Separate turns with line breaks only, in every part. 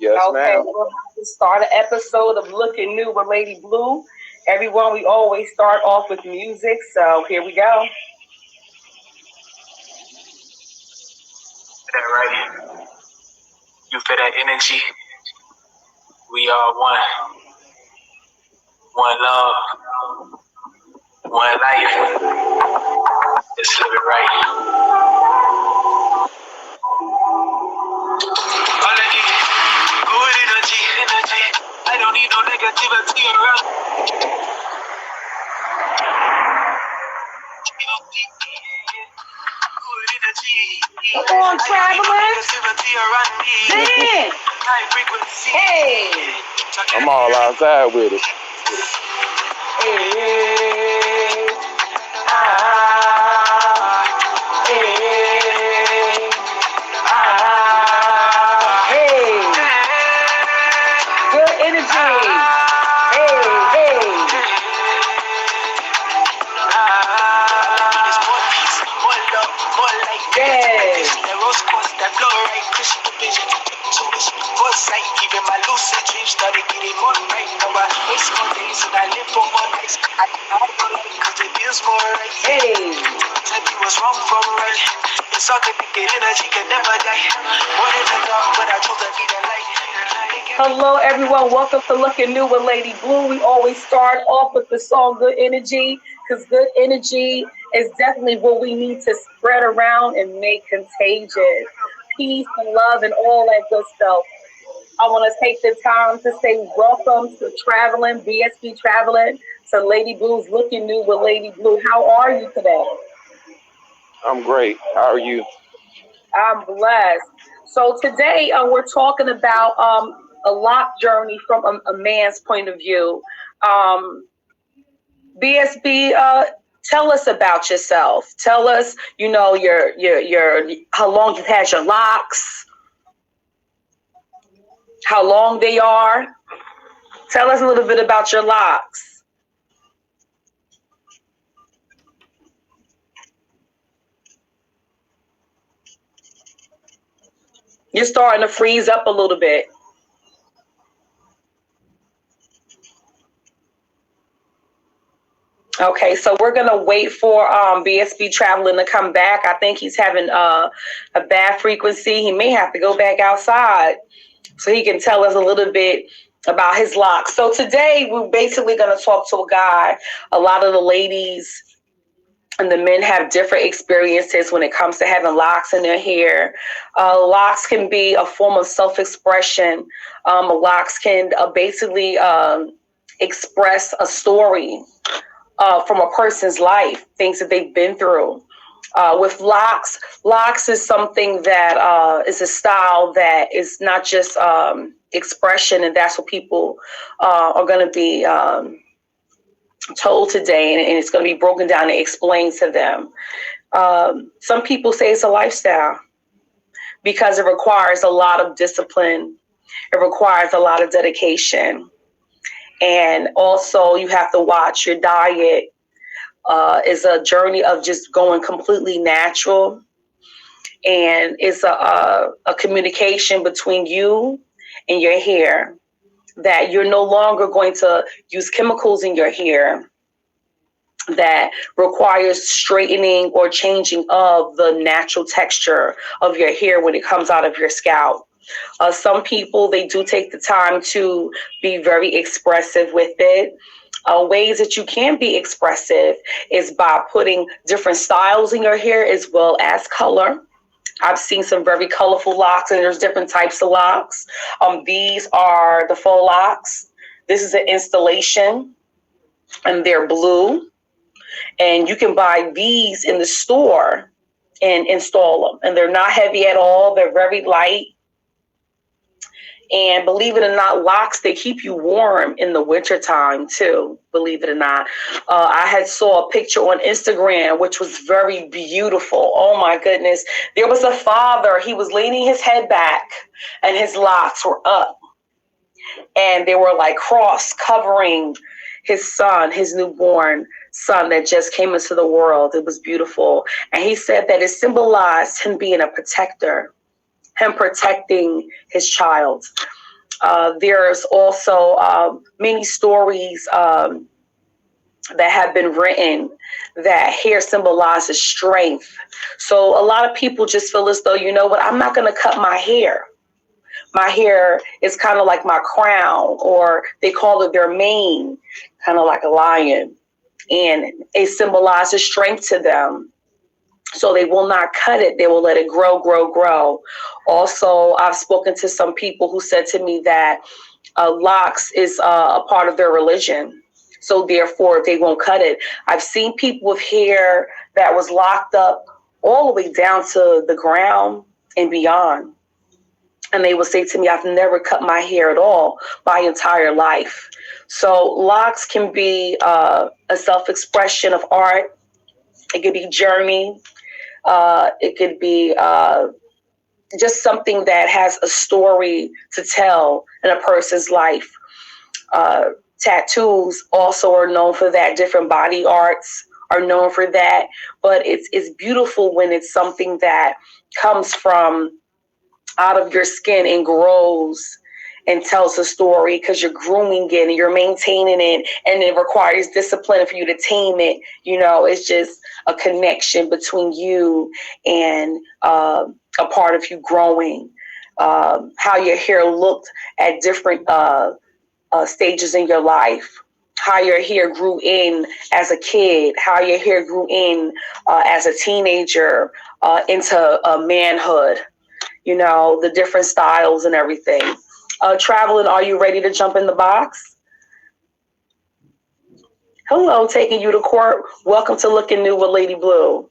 Yes,
Okay,
ma'am.
we're about to start an episode of Looking New with Lady Blue. Everyone, we always start off with music, so here we go.
That right? You feel that energy? We are one. One love. One life. Let's live it right. All I need is good energy. I don't need no negativity around. Good energy.
Come on, travelers.
Negativity around me.
Dance.
High frequency.
Hey.
I'm all outside with it.
Hey. Ah. Hey. Ah. Hey. Good energy. Hey. Yes.
Even my lucid dreams started getting more right. Now I waste more days and I live for more nights. I cause it feels more right.
Hey.
Tell me what's wrong for right. It's all good, energy can never die. More than the dark, but I chose to be the light.
Hello, everyone. Welcome to Looking New with Lady Blue. We always start off with the song Good Energy, because good energy is definitely what we need to spread around and make contagious. Peace and love and all that good stuff. I want to take the time to say welcome to Traveling, BSB Traveling, to Lady Blue's Looking New with Lady Blue. How are you today?
I'm great. How are you?
I'm blessed. So today we're talking about a lock journey from a man's point of view. BSB, tell us about yourself. Tell us, your how long you've had your locks, how long they are. Tell us a little bit about your locks. You're starting to freeze up a little bit. Okay, so we're gonna wait for BSB Traveling to come back. I think he's having a bad frequency. He may have to go back outside so he can tell us a little bit about his locks. So today we're basically gonna talk to a guy. A lot of the ladies and the men have different experiences when it comes to having locks in their hair. Locks can be a form of self-expression. Locks can basically express a story from a person's life, things that they've been through. With locks is something that is a style that is not just expression, and that's what people are going to be told today, and it's going to be broken down and explained to them. Some people say it's a lifestyle because it requires a lot of discipline. It requires a lot of dedication. And also you have to watch your diet. Is a journey of just going completely natural. And it's a communication between you and your hair, that you're no longer going to use chemicals in your hair that requires straightening or changing of the natural texture of your hair when it comes out of your scalp. Some people, they do take the time to be very expressive with it. Ways that you can be expressive is by putting different styles in your hair as well as color. I've seen some very colorful locks, and there's different types of locks. These are the faux locks. This is an installation, and they're blue. And you can buy these in the store and install them. And they're not heavy at all. They're very light. And believe it or not, locks, they keep you warm in the wintertime too, believe it or not. I had saw a picture on Instagram, which was very beautiful. Oh my goodness. There was a father, he was leaning his head back and his locks were up. And they were like cross covering his son, his newborn son that just came into the world. It was beautiful. And he said that it symbolized him being a protector, him protecting his child. There's also many stories that have been written that hair symbolizes strength. So a lot of people just feel as though, you know what, I'm not going to cut my hair. My hair is kind of like my crown, or they call it their mane, kind of like a lion. And it symbolizes strength to them. So they will not cut it. They will let it grow, grow, grow. Also, I've spoken to some people who said to me that locks is a part of their religion. So therefore, they won't cut it. I've seen people with hair that was locked up all the way down to the ground and beyond. And they would say to me, I've never cut my hair at all my entire life. So locks can be a self-expression of art. It could be journey. It could be just something that has a story to tell in a person's life. Tattoos also are known for that. Different body arts are known for that. But it's beautiful when it's something that comes from out of your skin and grows and tells a story, because you're grooming it and you're maintaining it, and it requires discipline for you to tame it. You know, it's just a connection between you and a part of you growing. How your hair looked at different stages in your life, how your hair grew in as a kid, how your hair grew in as a teenager into manhood, you know, the different styles and everything. Traveling, are you ready to jump in the box? Hello, taking you to court. Welcome to Looking New with Lady Blue.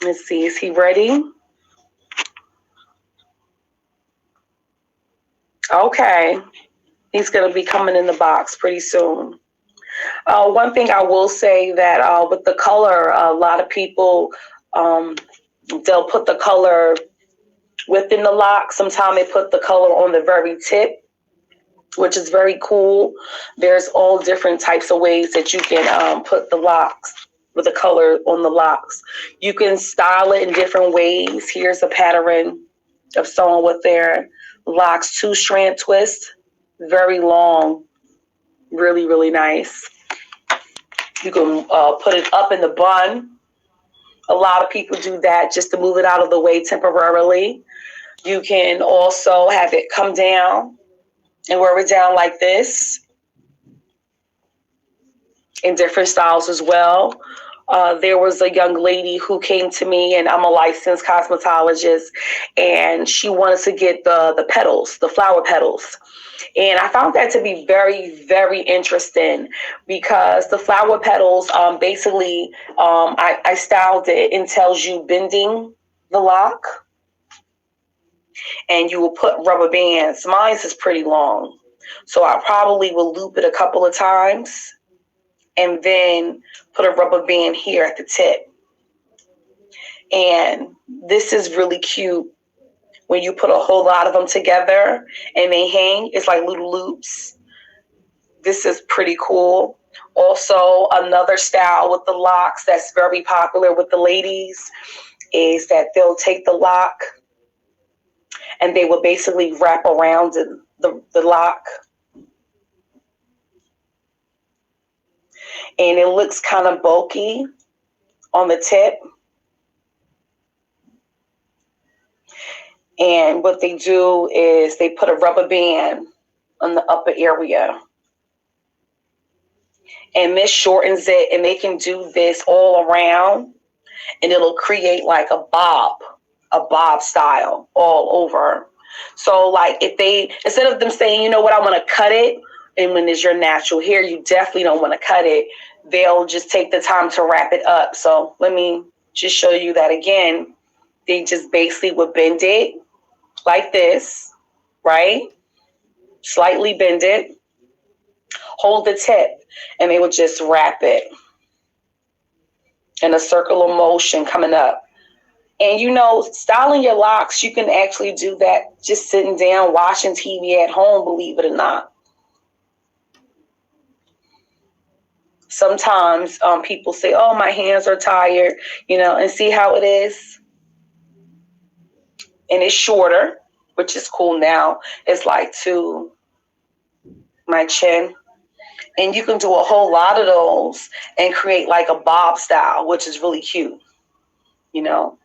Let's see, is he ready? Okay, he's going to be coming in the box pretty soon. One thing I will say that with the color, a lot of people, they'll put the color within the lock. Sometimes they put the color on the very tip, which is very cool. There's all different types of ways that you can put the locks with the color on the locks. You can style it in different ways. Here's a pattern of someone with their locks 2-strand twist, very long, really, really nice. You can put it up in the bun. A lot of people do that just to move it out of the way temporarily. You can also have it come down and wear it down like this in different styles as well. There was a young lady who came to me, and I'm a licensed cosmetologist, and she wanted to get the petals, the flower petals. And I found that to be very, very interesting, because the flower petals, basically, I styled it and tells you bending the lock, and you will put rubber bands. Mine is pretty long, so I probably will loop it a couple of times and then put a rubber band here at the tip. And this is really cute when you put a whole lot of them together and they hang. It's like little loops. This is pretty cool. Also, another style with the locks that's very popular with the ladies is that they'll take the lock and they will basically wrap around the lock. And it looks kind of bulky on the tip. And what they do is they put a rubber band on the upper area. And this shortens it, and they can do this all around, and it'll create like a bob style all over. So like if they, instead of them saying, you know what, I want to cut it, and when it's your natural hair, you definitely don't want to cut it, they'll just take the time to wrap it up. So let me just show you that again. They just basically would bend it like this, right? Slightly bend it, hold the tip, and they would just wrap it in a circular motion coming up. And you know, styling your locks, you can actually do that just sitting down, watching TV at home, believe it or not. Sometimes people say, oh, my hands are tired, you know, and see how it is. And it's shorter, which is cool now. It's like to my chin. And you can do a whole lot of those and create like a bob style, which is really cute, you know.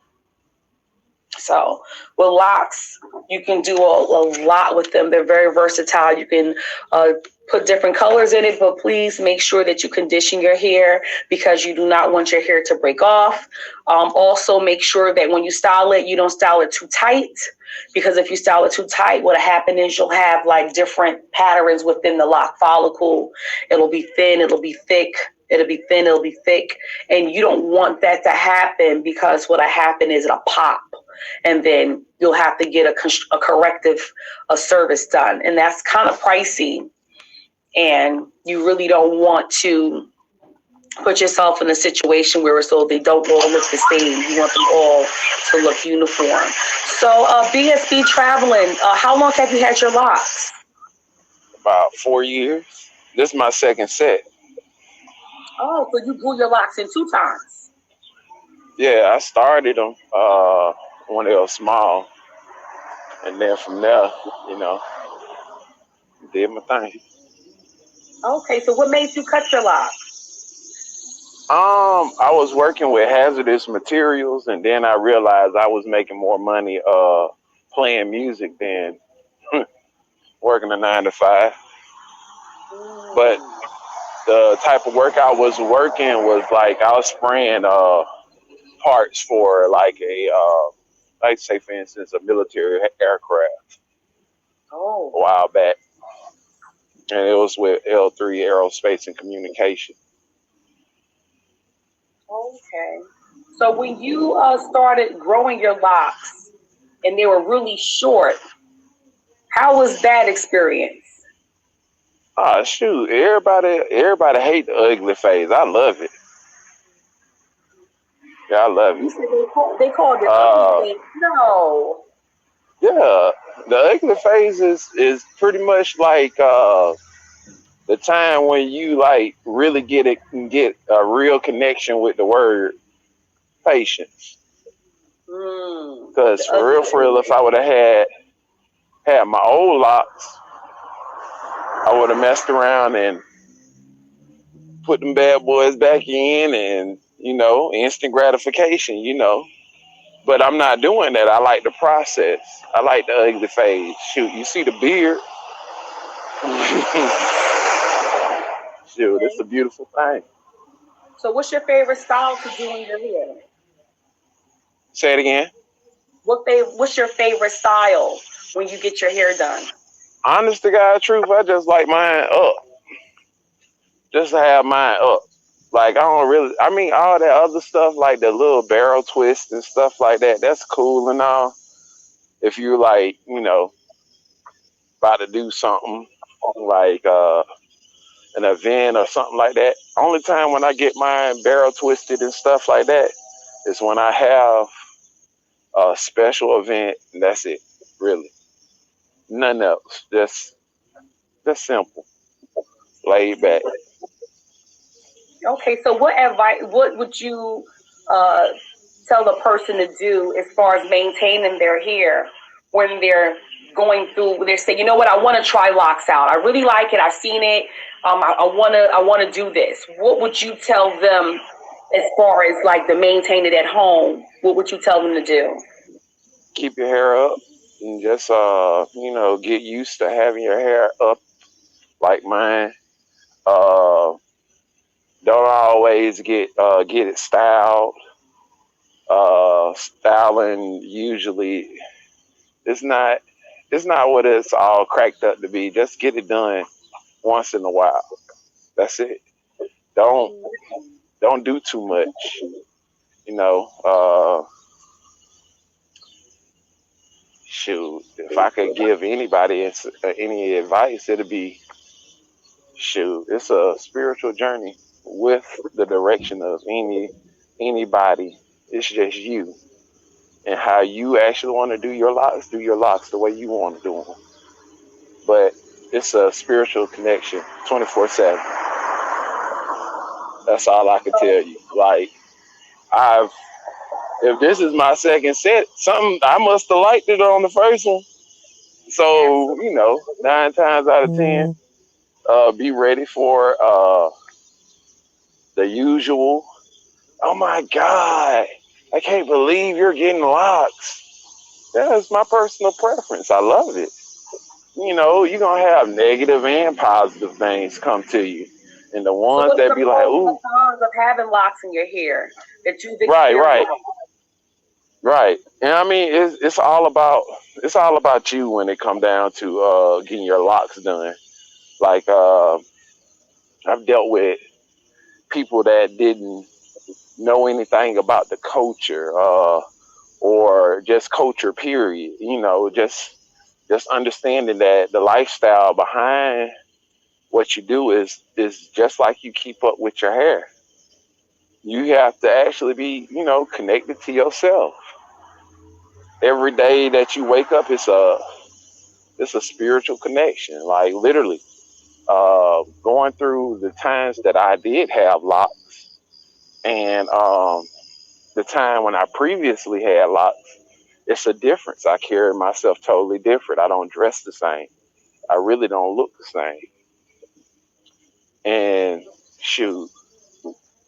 So with locks, you can do a lot with them. They're very versatile. You can put different colors in it, but please make sure that you condition your hair because you do not want your hair to break off. Also, make sure that when you style it, you don't style it too tight, because if you style it too tight, what'll happen is you'll have like different patterns within the lock follicle. It'll be thin, it'll be thick. It'll be thin, it'll be thick. And you don't want that to happen, because what'll happen is it'll pop. And then you'll have to get a corrective service done. And that's kind of pricey. And you really don't want to put yourself in a situation where so they don't all look the same. You want them all to look uniform. So BSB Traveling, how long have you had your locks?
About 4 years. This is my second set.
Oh, so you grew your locks in 2 times.
Yeah, I started them when they were small. And then from there, you know, did my thing.
Okay, so what made you cut your locks?
I was working with hazardous materials, and then I realized I was making more money playing music than working a 9 to 5. But the type of work I was working was like I was spraying parts for like like say for instance a military aircraft a while back, and it was with L3 Aerospace and Communication.
Okay. So when you started growing your locks and they were really short, how was that experience?
Shoot, everybody hate the ugly phase. I love it. Yeah, I love
You
it.
said they called it ugly phase. No.
Yeah, the ugly phase is pretty much like the time when you like really get a real connection with the word patience. Because for real, if I would have had my old locks, I would have messed around and put them bad boys back in, and you know, instant gratification, you know. But I'm not doing that. I like the process. I like the ugly phase. Shoot, you see the beard? Shoot, it's a beautiful thing.
So what's your favorite style to do in your hair?
Say it again.
What's your favorite style when you get your hair done?
Honest to God truth, I just like mine up. Just to have mine up. Like, I mean, all that other stuff, like the little barrel twist and stuff like that, that's cool and all. If you're like, you know, about to do something like an event or something like that. Only time when I get mine barrel twisted and stuff like that is when I have a special event, and that's it, really. Nothing else. Just simple, laid back.
Okay, so what would you tell the person to do as far as maintaining their hair when they're going through, they say, you know what, I want to try locks out. I really like it. I've seen it. I want to do this. What would you tell them as far as like the maintain it at home? What would you tell them to do?
Keep your hair up and just you know, get used to having your hair up like mine. Don't always get it styled. Styling usually it's not what it's all cracked up to be. Just get it done once in a while. That's it. Don't do too much. You know. Shoot, if I could give anybody any advice, it'd be, shoot, it's a spiritual journey with the direction of anybody. It's just you and how you actually want to do your locks the way you want to do them. But it's a spiritual connection 24/7. That's all I can tell you. Like, if this is my second set, something I must have liked it on the first one. So, 9 times out of 10, be ready for the usual. Oh my God, I can't believe you're getting locks. That's my personal preference. I love it. You're going to have negative and positive things come to you. And the
So
ones
what's
that
the
be like,
pros and
ooh,
the cons of having locks in your hair that you've
right, right,
experienced?
right. And I mean, it's all about you when it come down to getting your locks done. Like I've dealt with people that didn't know anything about the culture, or just culture period. Just understanding that the lifestyle behind what you do is just like you keep up with your hair. You have to actually be, connected to yourself. Every day that you wake up, it's a spiritual connection. Like literally, going through the times that I did have locks, and the time when I previously had locks, it's a difference. I carry myself totally different. I don't dress the same. I really don't look the same. And shoot,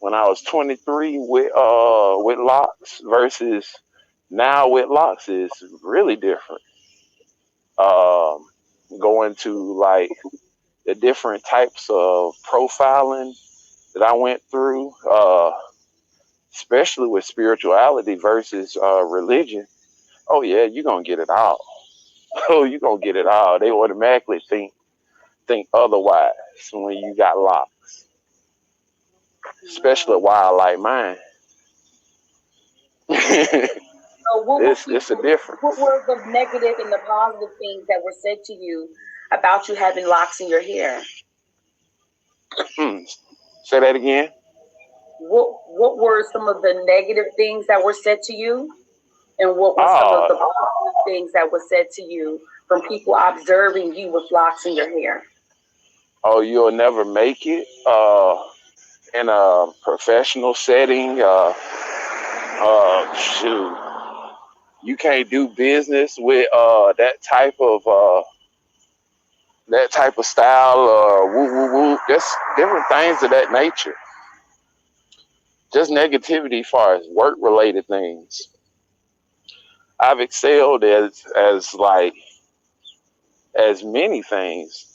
when I was 23 with locks versus now with locks is really different. Um, Going to like the different types of profiling that I went through, especially with spirituality versus religion. Oh yeah, you're gonna get it all. Oh, you're gonna get it all. They automatically think otherwise when you got locks, especially a wild like mine.
So
it's a
what
difference.
were the negative and the positive things that were said to you about you having locks in your hair?
Hmm. Say that again.
What were some of the negative things that were said to you? And what were some of
Oh,
the positive things that were said to you from people observing you with locks in your hair?
oh, you'll never make it in a professional setting. Shoot, you can't do business with that type of style. Woo woo woo. Just different things of that nature. Just negativity, as far as work related things. I've excelled as many things,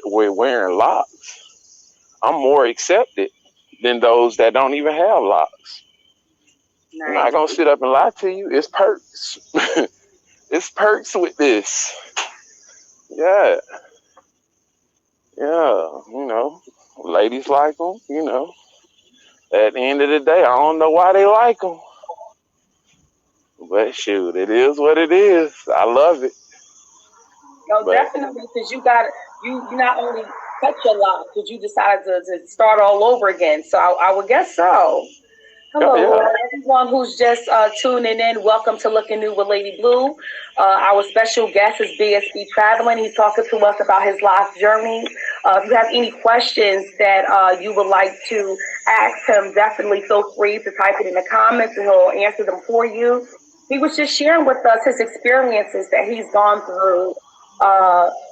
with wearing locks. I'm more accepted than those that don't even have locks. I'm not
Nice.
gonna sit up and lie to you. It's perks. It's perks with this. Yeah, yeah. Ladies like them. At the end of the day, I don't know why they like them, but shoot, it is what it is. I love it.
No,
But
definitely, because you not only cut your locks, but you decided to start all over again. So I would guess so.
yeah,
Hello,
yeah.
Laura. Everyone who's just tuning in, welcome to Looking New with Lady Blue. Our special guest is BSB Traveling. He's talking to us about his life journey. If you have any questions that you would like to ask him, definitely feel free to type it in the comments and he'll answer them for you. He was just sharing with us his experiences that he's gone through,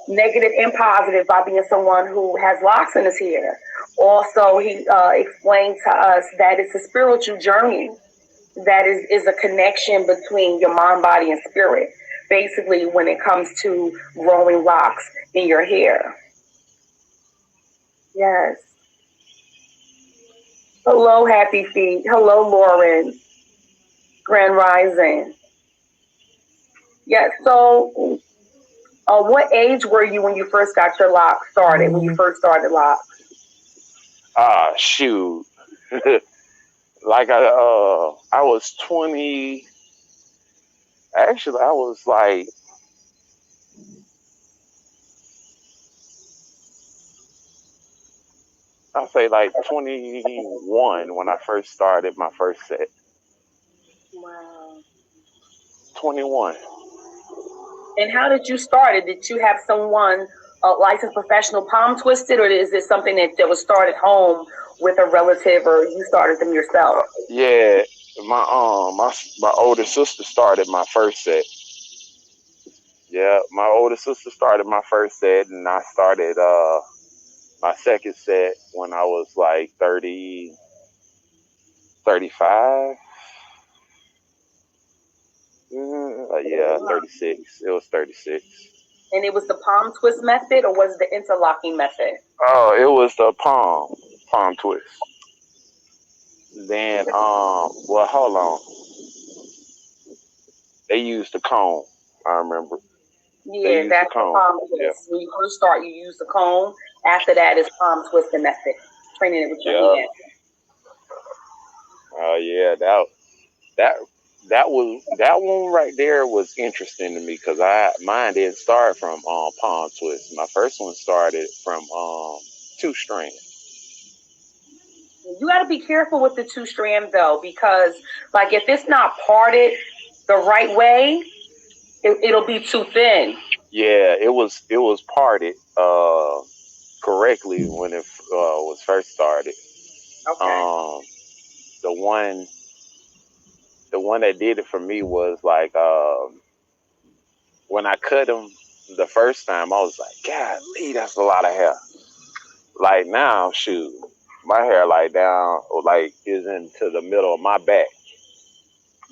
negative and positive, by being someone who has locks in his hair. Also, he explained to us that it's a spiritual journey that is a connection between your mind, body, and spirit, basically, when it comes to growing locks in your hair. Yes. Hello, Happy Feet. Hello, Lauren. Grand Rising. Yes. So, what age were you when you first got your locks started, when you first started locks?
Shoot. Like I was 20. Actually, I was like, I'll say like 21 when I first started my first set.
Wow.
21.
And how did you start it? Did you have someone, a licensed professional, palm twisted, or is this something that was started home with a relative, or you started them yourself?
Yeah, my older sister started my first set. Yeah, my older sister started my first set, and I started my second set when I was like 30, 35. Yeah,
Wow.
36. It was 36.
And it was the palm twist method, or was it the interlocking method?
Oh, it was the palm twist. Then, well, hold on. They used the cone. I remember they
Yeah,
used the
that's the
cone.
palm
Yeah,
twist. When you first start, you use the comb. After that is palm twisting method, training it with your
yeah.
hand.
Oh, yeah. That that one right there was interesting to me because I mine didn't start from palm twist. My first one started from two string.
You got to be careful with the two strand though, because like if it's not parted the right way, it'll be too thin.
Yeah, it was parted correctly when it was first started.
Okay.
Um, the one the one that did it for me was like when I cut them the first time, I was like, God, that's a lot of hair. Like now, shoot, my hair like down like is into the middle of my back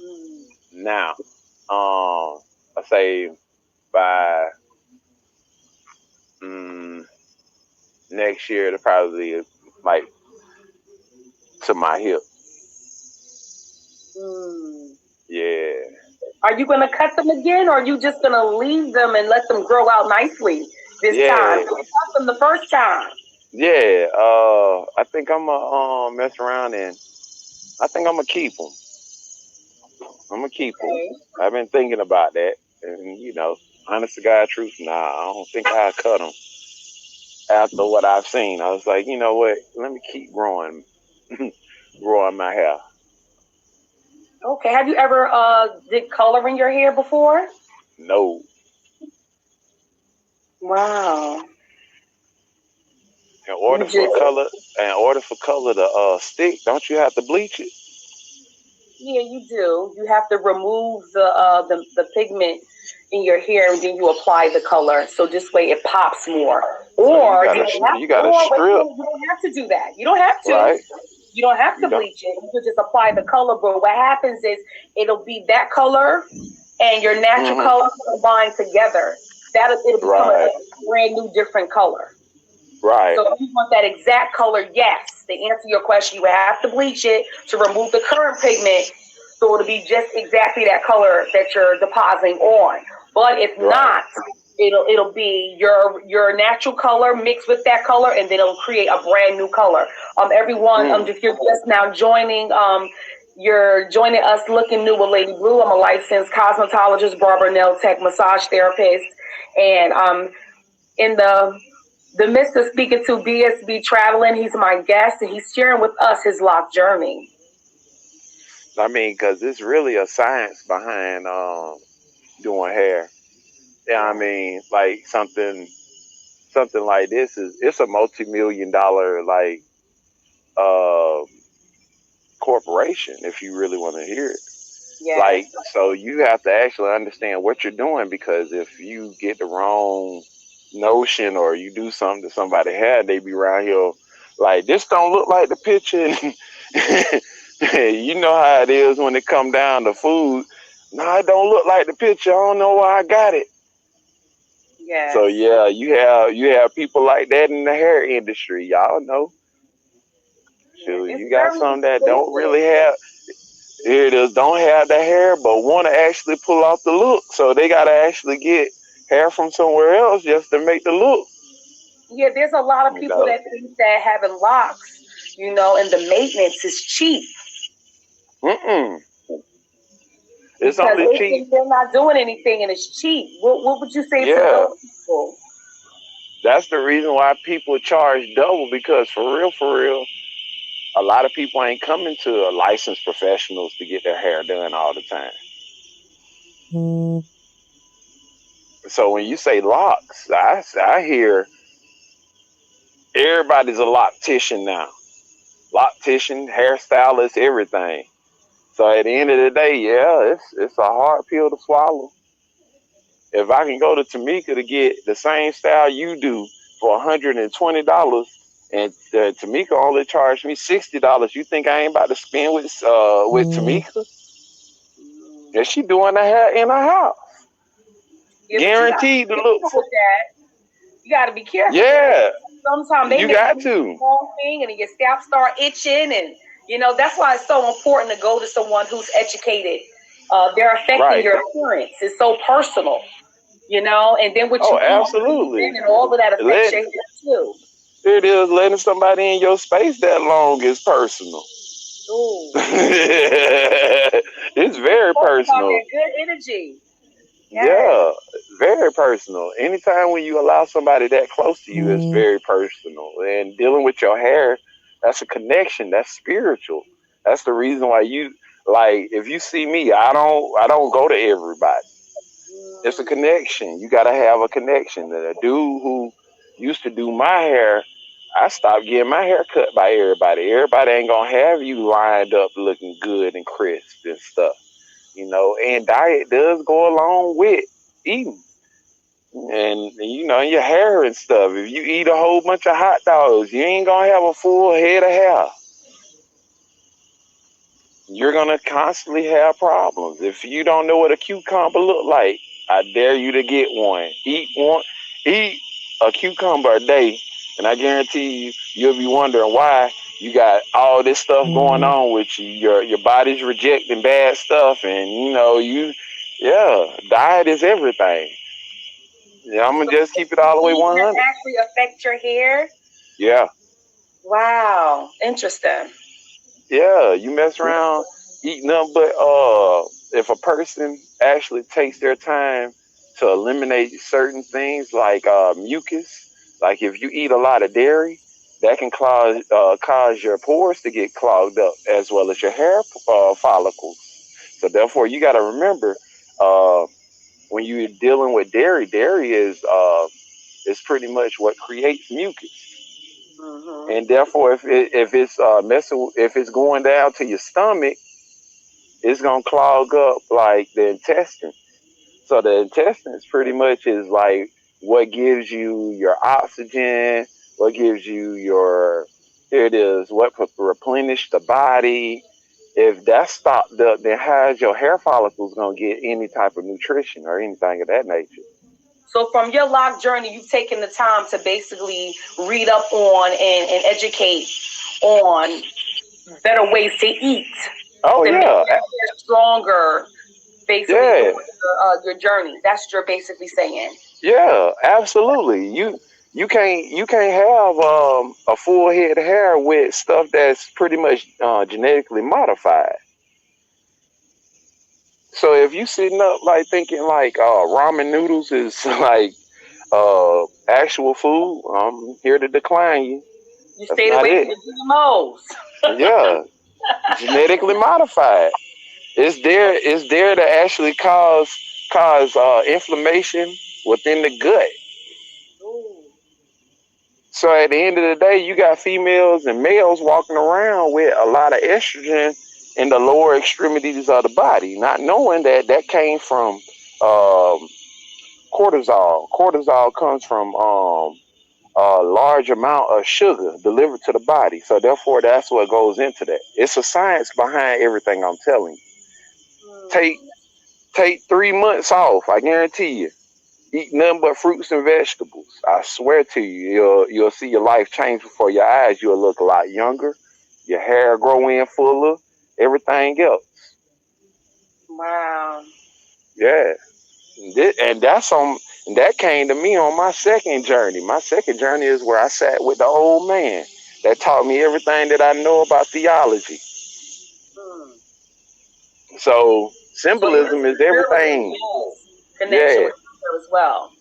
Mm.
now. I say by mm, next year it'll probably like to my hip.
Mm.
Yeah,
Are you going to cut them again, or are you just going to leave them and let them grow out nicely this time?
yeah,
You cut them the first time.
yeah. I think I'm gonna mess around and I think I'm gonna keep them. I'm gonna keep them.
Okay.
I've been thinking about that, and honest to God, truth, nah, I don't think I cut them after what I've seen. I was like, you know what? Let me keep growing, growing my hair.
Okay. Have you ever did color in your hair before?
No,
Wow.
in
You
order for
just
color, in order for color to stick, don't you have to bleach it?
Yeah, you do. You have to remove the pigment in your hair, and then you apply the color. So this way it pops more.
So you
Or
got
you
to
don't have
you
to.
got to
Or wait a
strip,
minute, you don't have to do that. You don't have to.
right?
You don't have
You
to
don't,
bleach it. You can just apply the color. But what happens is it'll be that color and your natural
hmm
color combined together. It'll become
right,
a brand new different color.
right,
So if you want that exact color, yes, to answer your question, you would have to bleach it to remove the current pigment, so it'll be just exactly that color that you're depositing on. But if
right.
not, it'll be your natural color mixed with that color, and then it'll create a brand new color. Everyone,
Mm,
if you're just now joining, you're joining us looking new with Lady Blue. I'm a licensed cosmetologist, barber, nail tech, massage therapist, and in the midst of speaking to BSB Traveling, he's my guest, and he's sharing with us his lock journey.
I mean, because it's really a science behind doing hair. Yeah, I
Yeah.
mean, like something like this it's a multi-million-dollar like uh corporation if you really want to hear it.
Yes.
Like, so you have to actually understand what you're doing because if you get the wrong notion or you do something to somebody hair, they be around here like this don't look like the picture. You know how it is when it come down to food. No, it don't look like the picture. I don't know why I got it. So
Yes.
yeah, you have people like that in the hair industry. Y'all know.
Yeah.
Shoot,
It's
you got
very
some that don't
expensive.
really have here it is, don't have the hair, but want to actually pull off the look. So they got to actually get hair from somewhere else just to make the look.
Yeah, there's a lot of
You
people
know,
that think that having locks, and the maintenance is cheap
mm-mm. It's
because
only
they
cheap.
think they're not doing anything and it's cheap. What would you say to
Yeah,
those people?
that's the reason why people charge double because for real, a lot of people ain't coming to licensed professionals to get their hair done all the time. So when you say locks, I hear everybody's a loctician now. Loctician, hairstylist, everything. So at the end of the day, yeah, it's a hard pill to swallow. If I can go to Tamika to get the same style you do for $120, and Tamika only charged me $60, you think I ain't about to spend with
Mm.
Tamika? And she doing the hair in her house,
Yeah, but you got to be
guaranteed to look
careful
for.
with that. You got to be careful with that.
Yeah,
Sometimes they
you
may
got
do the
to.
wrong thing and your scalp start itching. And, that's why it's so important to go to someone who's educated. They're affecting
Right.
your appearance. It's so personal, and then what
Oh,
you eat,
absolutely.
and all of that affects
Let
your hair too.
It is letting somebody in your space that long is personal.
Ooh.
It's very
Talking about
personal.
that good energy. Yes.
Yeah, very personal. Anytime when you allow somebody that close to you, it's
Mm.
very personal. And dealing with your hair, that's a connection. That's spiritual. That's the reason why you like. If you see me, I don't go to everybody. It's a
Mm.
connection. You got to have a connection. A dude who used to do my hair, I stopped getting my hair cut by everybody. Everybody ain't gonna have you lined up looking good and crisp and stuff. And diet does go along with eating. And your hair and stuff. If you eat a whole bunch of hot dogs, you ain't gonna have a full head of hair. You're gonna constantly have problems. If you don't know what a cucumber look like, I dare you to get one. Eat a cucumber a day, and I guarantee you'll be wondering why you got all this stuff going
Mm.
on with you. Your body's rejecting bad stuff, and diet is everything. Yeah, I'm gonna
So
just keep it all the way
food can
100.
actually affect your hair.
Yeah,
Wow, interesting.
yeah. You mess around eating nothing but if a person actually takes their time to eliminate certain things like mucus, like if you eat a lot of dairy, that can cause your pores to get clogged up as well as your hair follicles. So therefore, you got to remember uh, when you're dealing with dairy is pretty much what creates mucus.
Hmm.
And therefore, if it's going down to your stomach, it's gonna clog up like the intestine. So the intestines pretty much is like what gives you your oxygen, what gives you your here it is, what replenish the body. If that's stopped up, then how's your hair follicles gonna get any type of nutrition or anything of that nature?
So from your lock journey, you've taken the time to basically read up on and educate on better ways to eat
Oh
to make
yeah,
your hair stronger, basically
yeah.
during your journey. That's what you're basically saying.
Yeah, absolutely. You can't have a full head of hair with stuff that's pretty much genetically modified. So if you sitting up like thinking like ramen noodles is like actual food, I'm here to decline you.
You
That's
stayed
not
away from
it.
the GMOs.
Yeah, genetically modified. It's there to actually cause inflammation within the gut.
Ooh.
So at the end of the day, you got females and males walking around with a lot of estrogen in the lower extremities of the body, not knowing that that came from um, cortisol. Cortisol comes from a large amount of sugar delivered to the body. So therefore, that's what goes into that. It's a science behind everything I'm telling you. Take
Hmm.
take 3 months off. I guarantee you. Eat nothing but fruits and vegetables. I swear to you, you'll see your life change before your eyes. You'll look a lot younger. Your hair grow in fuller. Everything else.
Wow.
Yeah, and that came to me on my second journey. My second journey is where I sat with the old man that taught me everything that I know about theology.
Hmm.
So
So your
symbolism is
spiritual,
everything.
yes, connection
Yeah,
with her as well.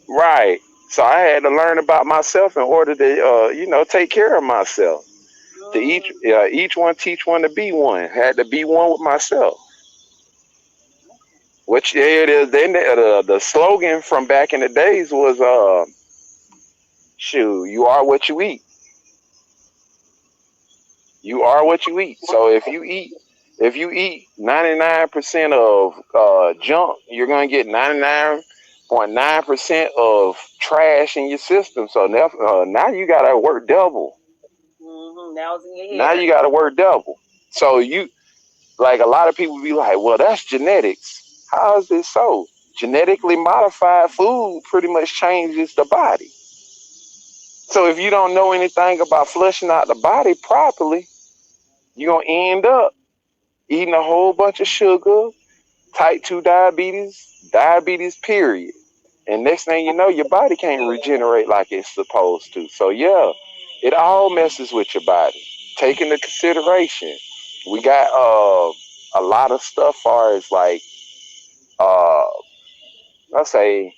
right. So I had to learn about myself in order to, take care of myself. To
Mm.
each one teach one to be one. Had to be one with myself. Which yeah, it is. Then the slogan from back in the days was "Shoot, you are what you eat. You are what you eat." So if you eat 99% of junk, you're gonna get 99. 0.9% of trash in your system. So now you gotta work double.
Now it's in your
Now
hair.
you gotta work double. So you like a lot of people be like, well, that's genetics. How is it so? Genetically modified food pretty much changes the body. So if you don't know anything about flushing out the body properly, you're gonna end up eating a whole bunch of sugar, type 2 diabetes period. And next thing you know, your body can't regenerate like it's supposed to. So yeah, it all messes with your body. Take into consideration, we got a lot of stuff far as like uh let's say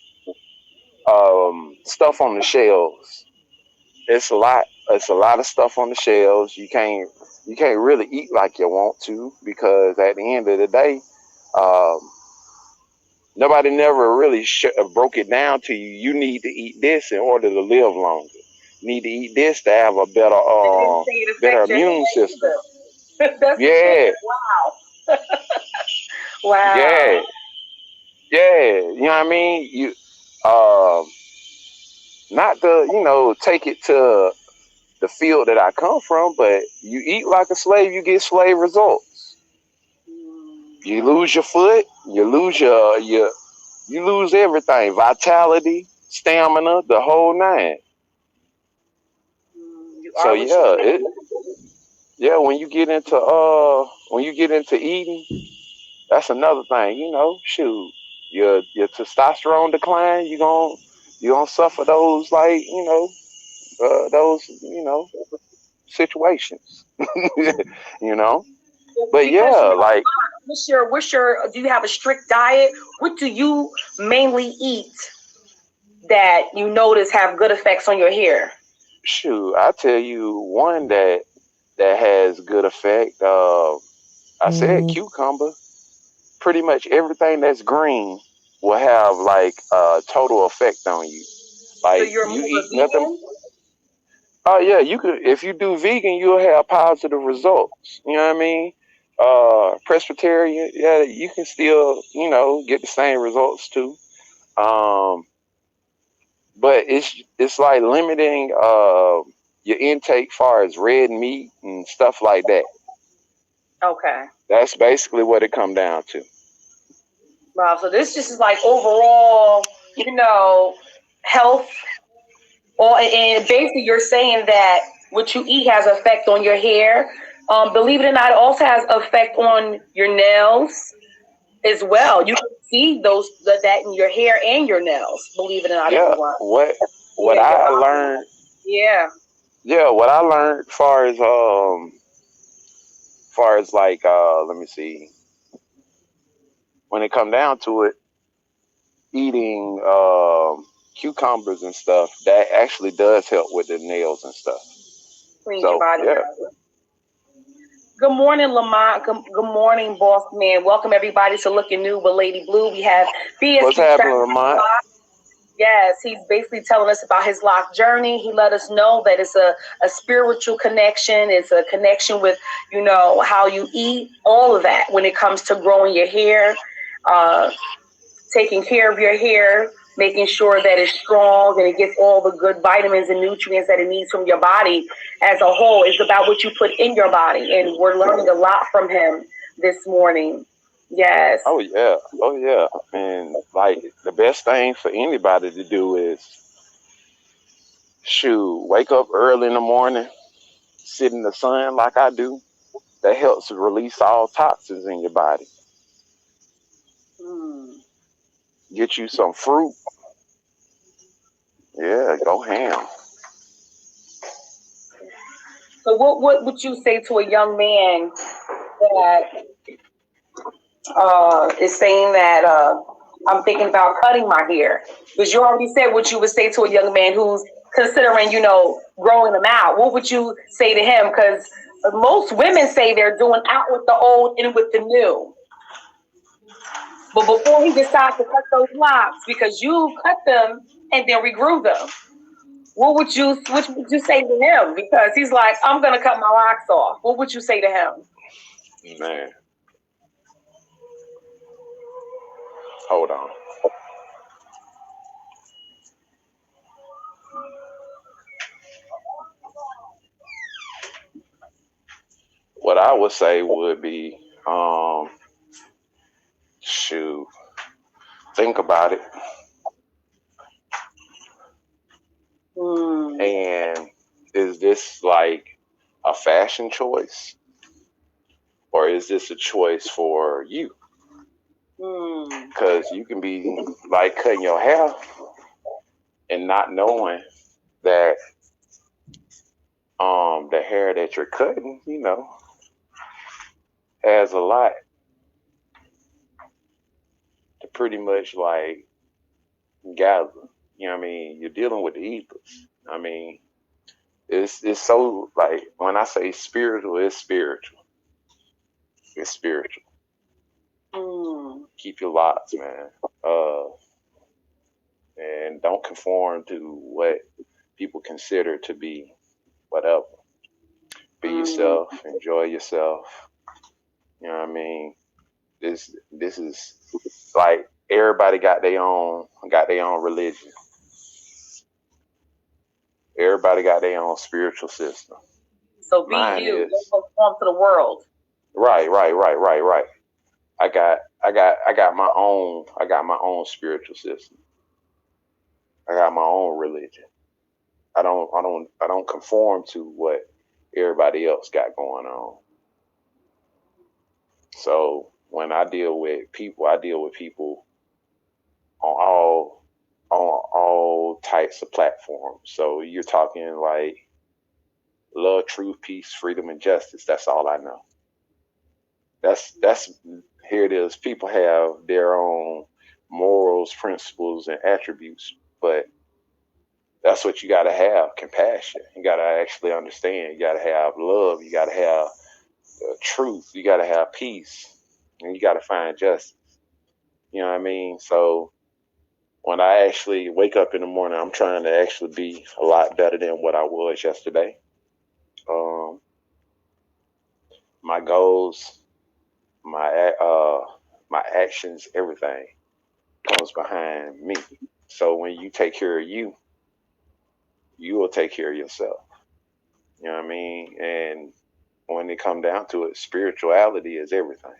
stuff on the shelves. It's a lot of stuff on the shelves. You can't really eat like you want to because at the end of the day, um, nobody never really broke it down to you. You need to eat this in order to live longer. You need to eat this to have a better
They didn't say it
better
affects your
immune
hair
system.
either. That's the thing.
Yeah,
Wow. Wow.
yeah, yeah. You know what I mean? Um, not to take it to the field that I come from, but you eat like a slave, you get slave results. You lose your foot, you lose you lose everything, vitality, stamina, the whole nine.
You
So
are what you
yeah,
eat.
yeah, when you get into eating, that's another thing. Shoot, your testosterone decline, you gonna suffer those like those situations. you know, but
Because
yeah, like
do you have a strict diet? What do you mainly eat that you notice have good effects on your hair?
shoot, I tell you one that has good effect. I said cucumber. Pretty much everything that's green will have like a total effect on you.
So
Like
you're
you
more of
eat
a
nothing.
vegan?
Oh yeah, you could if you do vegan, you'll have positive results. You know what I mean? Presbyterian, yeah, you can still get the same results too. Um, but it's like limiting your intake far as red meat and stuff like that.
Okay.
That's basically what it come down to.
Wow. So this just is like overall, health. Or and basically, you're saying that what you eat has effect on your hair. Believe it or not, it also has effect on your nails as well. You can see that in your hair and your nails. Believe it or not,
Yeah,
everyone.
what
Yeah, your
I
body.
learned,
Yeah.
yeah, what I learned far as like let me see, when it come down to it, eating cucumbers and stuff, that actually does help with the nails and stuff.
Cleans your
So
body
yeah,
out. Good morning, Lamont. Good morning, boss man. Welcome everybody to Looking New with Lady Blue. We have
what's
BSB
happening,
Travel.
Lamont?
Yes, he's basically telling us about his lock journey. He let us know that it's a spiritual connection. It's a connection with, how you eat, all of that when it comes to growing your hair, uh, taking care of your hair, making sure that it's strong and it gets all the good vitamins and nutrients that it needs from your body as a whole. It's about what you put in your body. And we're learning a lot from him this morning. Yes.
Oh yeah, oh yeah, and like the best thing for anybody to do is shoot, wake up early in the morning, sit in the sun like I do. That helps release all toxins in your body.
Mm.
Get you some fruit. Yeah, go ham.
So what would you say to a young man that is saying that I'm thinking about cutting my hair? Because you already said what you would say to a young man who's considering, growing them out. What would you say to him? Because most women say they're doing out with the old in with the new. But before he decides to cut those locks, because you cut them and then regrew them, what would you say to him? Because he's like, I'm gonna cut my locks off. What would you say to him?
Man, hold on. what I would say would be, shoot, think about it. And is this like a fashion choice, or is this a choice for you? Because you can be like cutting your hair and not knowing that the hair that you're cutting, has a lot to pretty much like gather. You know what I mean? You're dealing with the ethers. I mean, it's so like when I say spiritual, it's spiritual. It's spiritual. Keep your locks, man. And don't conform to what people consider to be whatever. Be yourself, enjoy yourself. You know what I mean? This is like everybody got their own religion. Everybody got their own spiritual system.
So be Mine you. Don't conform to the world.
Right. I got my own spiritual system. I got my own religion. I don't conform to what everybody else got going on. So when I deal with people on all types of platforms. So you're talking like love, truth, peace, freedom, and justice. That's all I know. That's here it is. People have their own morals, principles, and attributes, but that's what you got to have: compassion. You got to actually understand. You got to have love. You got to have truth. You got to have peace, and you got to find justice. You know what I mean? So when I actually wake up in the morning, I'm trying to actually be a lot better than what I was yesterday. My goals, my actions, everything comes behind me. So when you take care of you, you will take care of yourself. You know what I mean? And when it comes down to it, spirituality is everything.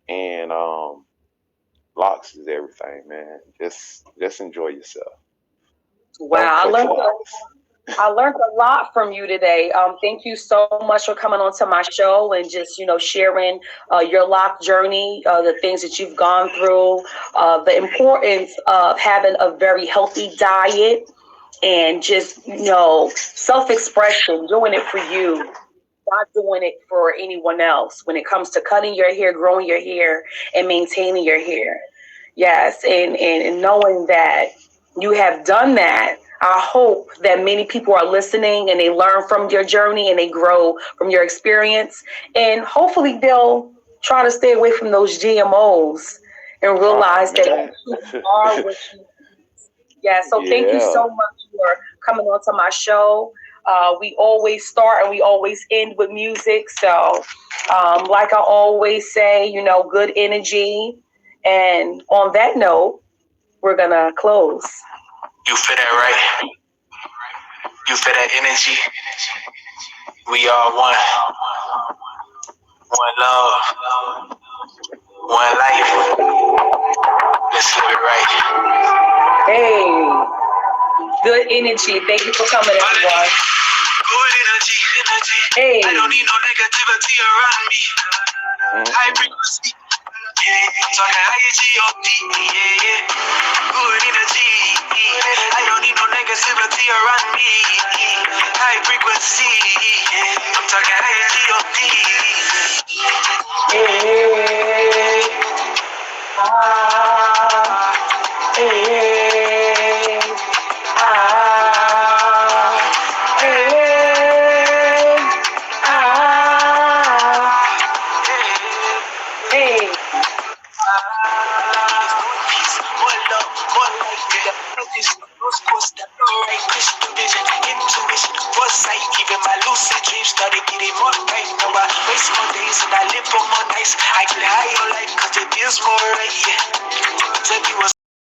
And locks is everything, man. Just enjoy yourself.
Wow, I learned a lot from you today. Thank you so much for coming onto my show and just, sharing your lock journey, the things that you've gone through, the importance of having a very healthy diet and just, self-expression, doing it for you, not doing it for anyone else when it comes to cutting your hair, growing your hair, and maintaining your hair. Yes, and knowing that you have done that, I hope that many people are listening and they learn from your journey and they grow from your experience. And hopefully they'll try to stay away from those GMOs and realize that you are what you Yeah, so thank you so much for coming onto my show. We always start and we always end with music. So like I always say, good energy. And on that note, we're going to close.
You feel that, right? You feel that energy? We are one. One love. One life. Let's live it right.
Hey. Good energy. Thank you for coming, everyone.
Good energy.
Hey.
I don't need no negativity around me. High frequency. I'm talking high G-O-D, yeah. Good energy. I don't need no negativity around me. High frequency. I'm talking high G-O-D.
Hey. Hey. Hey.
More love, more life, nigga. Those course that no right, crystal vision, intuition, foresight. Even my lucid dreams started getting more right. Now I waste more days and I live for more nights. I get high on life cause it feels more right, yeah.